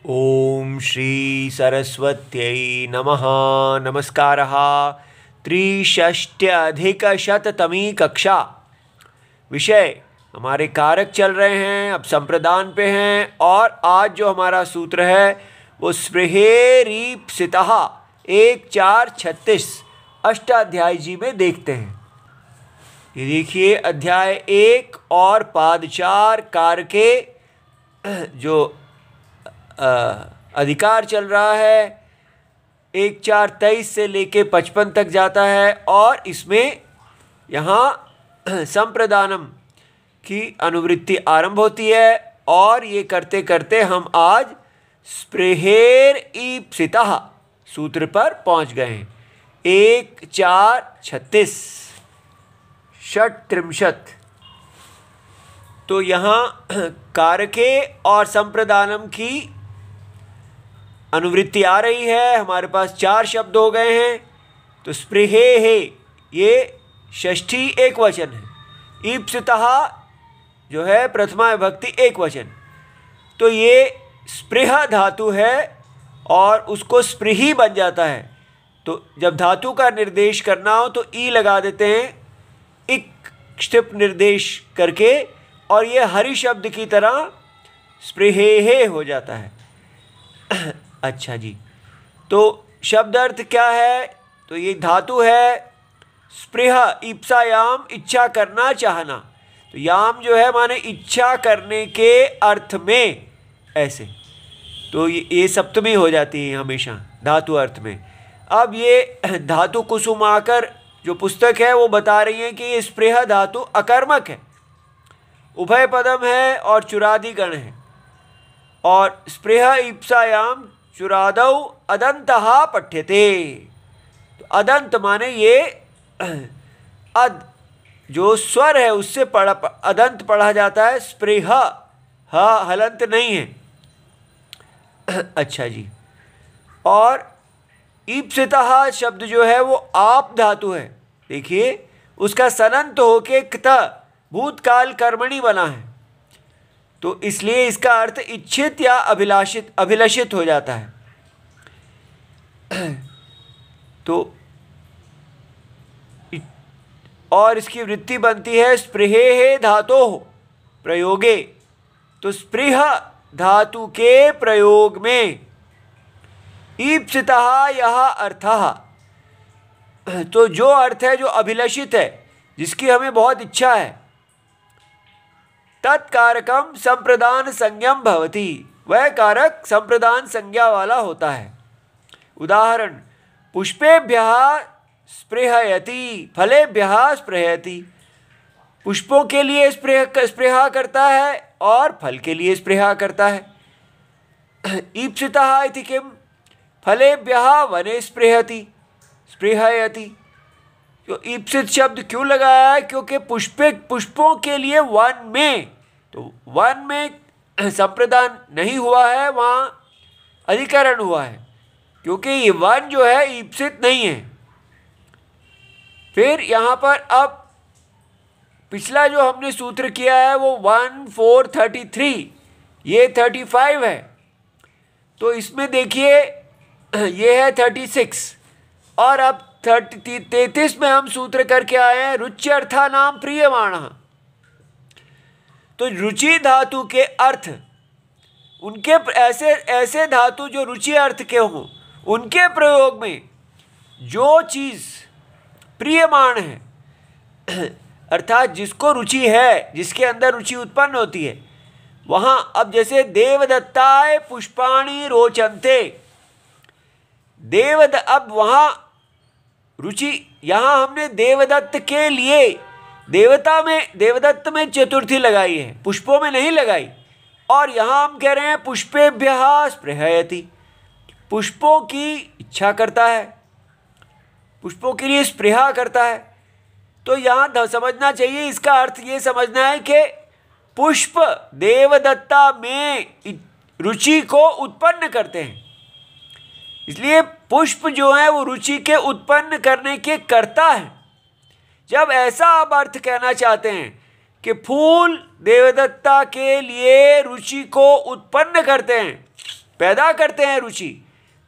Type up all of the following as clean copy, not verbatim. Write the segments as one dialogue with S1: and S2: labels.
S1: ओम श्री सरस्वत्यै नमः। नमस्कारः। त्रिषष्ट्यधिकशततमी कक्षा। विषय हमारे कारक चल रहे हैं, अब संप्रदान पे हैं। और आज जो हमारा सूत्र है वो स्पृहेरीप्सितः 1-4-36 अष्टाध्यायी जी में देखते हैं। ये देखिए अध्याय 1 और पाद 4 कारके जो अधिकार चल रहा है 1-4-23 से लेके 55 तक जाता है। और इसमें यहाँ संप्रदानम की अनुवृत्ति आरंभ होती है। और ये करते करते हम आज स्पृहेरीप्सितः सूत्र पर पहुँच गए हैं। 1-4-36 षट्त्रिंशत्। तो यहाँ कारके और संप्रदानम की अनुवृत्ति आ रही है। हमारे पास 4 शब्द हो गए हैं। तो स्पृहे है ये षष्ठी एक वचन है, ईप्सितः जो है प्रथमा विभक्ति एक वचन। तो ये स्पृह धातु है और उसको स्पृही बन जाता है। तो जब धातु का निर्देश करना हो तो ई लगा देते हैं, इक क्षिप निर्देश करके, और ये हरि शब्द की तरह स्पृहे हो जाता है। अच्छा जी, तो शब्द अर्थ क्या है? तो ये धातु है स्पृह, ईप्सायाम इच्छा करना, चाहना। तो याम जो है माने इच्छा करने के अर्थ में, ऐसे। तो ये सप्तमी हो जाती है हमेशा धातु अर्थ में। अब ये धातु कुसुमाकर जो पुस्तक है वो बता रही है कि ये स्पृह धातु अकर्मक है, उभय पदम है और चुरादि गण है। और स्पृह ईप्सायाम चुरादौ अदंतः पठ्यते। तो अदंत माने ये अद जो स्वर है उससे अदंत पढ़ा जाता है। स्पृह हलंत नहीं है। अच्छा जी। और ईप्सितः शब्द जो है वो आप धातु है। देखिए उसका सनंत होके क्त भूतकाल कर्मणि बना है। तो इसलिए इसका अर्थ इच्छित या अभिलषित हो जाता है। तो और इसकी वृत्ति बनती है स्पृहे धातोः प्रयोगे। तो स्पृह धातु के प्रयोग में ईप्सितः यह अर्थः, तो जो अर्थ है जो अभिलषित है, जिसकी हमें बहुत इच्छा है, तत्कारकम संप्रदान संज्ञम भवति, वह कारक संप्रदान संज्ञा वाला होता है। उदाहरण पुष्पेभ्यः स्पृहयति, फलेभ्यः स्पृहयति। पुष्पों के लिए स्पृहा करता है और फल के लिए स्पृहा करता है। ईप्सितः इति किम? फलेभ्यः वने स्पृहति, स्पृहयति। तो ईप्सित शब्द क्यों लगाया है? क्योंकि पुष्पों के लिए वन में, तो वन में संप्रदान नहीं हुआ है, वहाँ अधिकरण हुआ है, क्योंकि ये वन जो है ईप्सित नहीं है। फिर यहाँ पर अब पिछला जो हमने सूत्र किया है वो 1-4-33, ये 35 है। तो इसमें देखिए ये है 36। और अब 33 में हम सूत्र करके आए हैं रुच्यर्था नाम प्रियमाणः। तो रुचि धातु के अर्थ, उनके ऐसे धातु जो रुचि अर्थ के हों, उनके प्रयोग में जो चीज़ प्रियमाण है, अर्थात जिसको रुचि है, जिसके अंदर रुचि उत्पन्न होती है, वहाँ अब जैसे देवदत्ताय पुष्पाणि रोचन्ते, अब वहाँ रुचि, यहाँ हमने देवदत्त के लिए देवदत्त में चतुर्थी लगाई है, पुष्पों में नहीं लगाई। और यहाँ हम कह रहे हैं पुष्पेभ्यः स्पृहयति, पुष्पों की इच्छा करता है, पुष्पों के लिए स्पृहा करता है। तो यहाँ समझना चाहिए, इसका अर्थ ये समझना है कि पुष्प देवदत्ता में रुचि को उत्पन्न करते हैं। इसलिए पुष्प जो है वो रुचि के उत्पन्न करने के कर्ता है। जब ऐसा आप अर्थ कहना चाहते हैं कि फूल देवदत्ता के लिए रुचि को उत्पन्न करते हैं, पैदा करते हैं रुचि,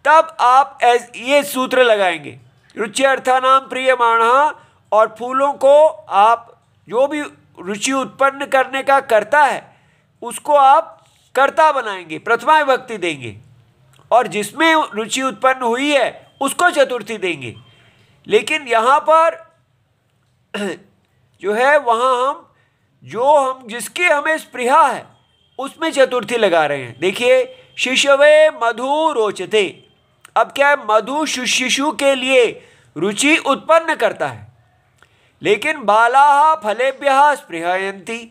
S1: तब आप ये सूत्र लगाएंगे, रुचि अर्थानाम प्रियमाणः, और फूलों को आप जो भी रुचि उत्पन्न करने का करता है उसको आप कर्ता बनाएंगे, प्रथमा विभक्ति देंगे, और जिसमें रुचि उत्पन्न हुई है उसको चतुर्थी देंगे। लेकिन यहाँ पर जो है वहाँ हम जिसकी हमें स्पृहा है उसमें चतुर्थी लगा रहे हैं। देखिए, शिशवे मधु रोचते, अब क्या है, मधु शिशु के लिए रुचि उत्पन्न करता है, लेकिन बालाः फलेभ्यः स्पृहयन्ति,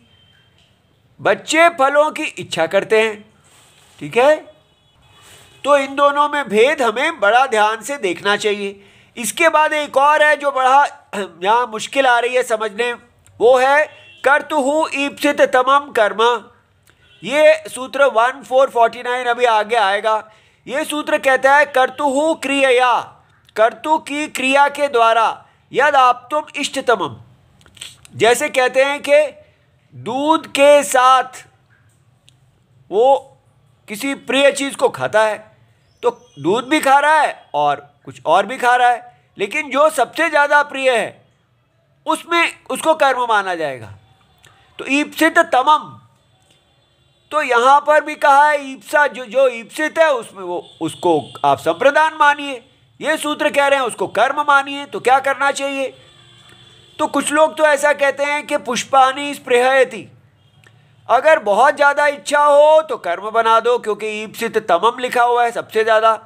S1: बच्चे फलों की इच्छा करते हैं। ठीक है, तो इन दोनों में भेद हमें बड़ा ध्यान से देखना चाहिए। इसके बाद एक और है जो बड़ा यहाँ मुश्किल आ रही है समझने, वो है कर्तुः ईप्सित तमम कर्म। ये सूत्र 1449 अभी आगे आएगा। ये सूत्र कहता है कर्तुः क्रियया, कर्तु की क्रिया के द्वारा, यद आप्तुम इष्टतमम, जैसे कहते हैं कि दूध के साथ वो किसी प्रिय चीज़ को खाता है, तो दूध भी खा रहा है और कुछ और भी खा रहा है, लेकिन जो सबसे ज़्यादा प्रिय है उसमें उसको कर्म माना जाएगा। तो ईप्सित तमम, तो यहाँ पर भी कहा है ईप्सा, जो ईप्सित है उसमें वो उसको आप संप्रदान मानिए। ये सूत्र कह रहे हैं उसको कर्म मानिए। तो क्या करना चाहिए? तो कुछ लोग तो ऐसा कहते हैं कि पुष्पानि स्पृहयति, अगर बहुत ज़्यादा इच्छा हो तो कर्म बना दो, क्योंकि ईप्सित तमम लिखा हुआ है सबसे ज़्यादा,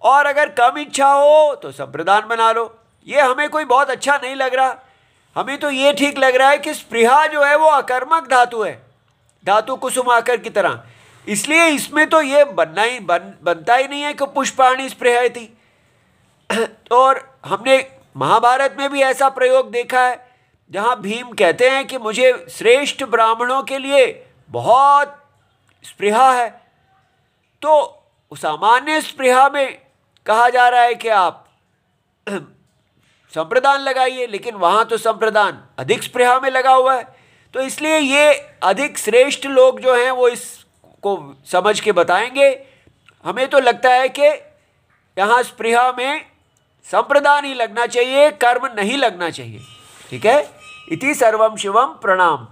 S1: और अगर कम इच्छा हो तो संप्रदान बना लो। ये हमें कोई बहुत अच्छा नहीं लग रहा। हमें तो ये ठीक लग रहा है कि स्पृहा जो है वो अकर्मक धातु है, धातु कुसुमाकर की तरह, इसलिए इसमें तो ये बनता ही नहीं है कि पुष्पाणि स्पृहयति। और हमने महाभारत में भी ऐसा प्रयोग देखा है जहाँ भीम कहते हैं कि मुझे श्रेष्ठ ब्राह्मणों के लिए बहुत स्पृहा है, तो सामान्य स्पृहा में कहा जा रहा है कि आप संप्रदान लगाइए, लेकिन वहाँ तो संप्रदान अधिक स्पृहा में लगा हुआ है। तो इसलिए ये अधिक श्रेष्ठ लोग जो हैं वो इसको समझ के बताएंगे। हमें तो लगता है कि यहाँ स्पृहा में संप्रदान ही लगना चाहिए, कर्म नहीं लगना चाहिए। ठीक है, इति सर्वम शिवम प्रणाम।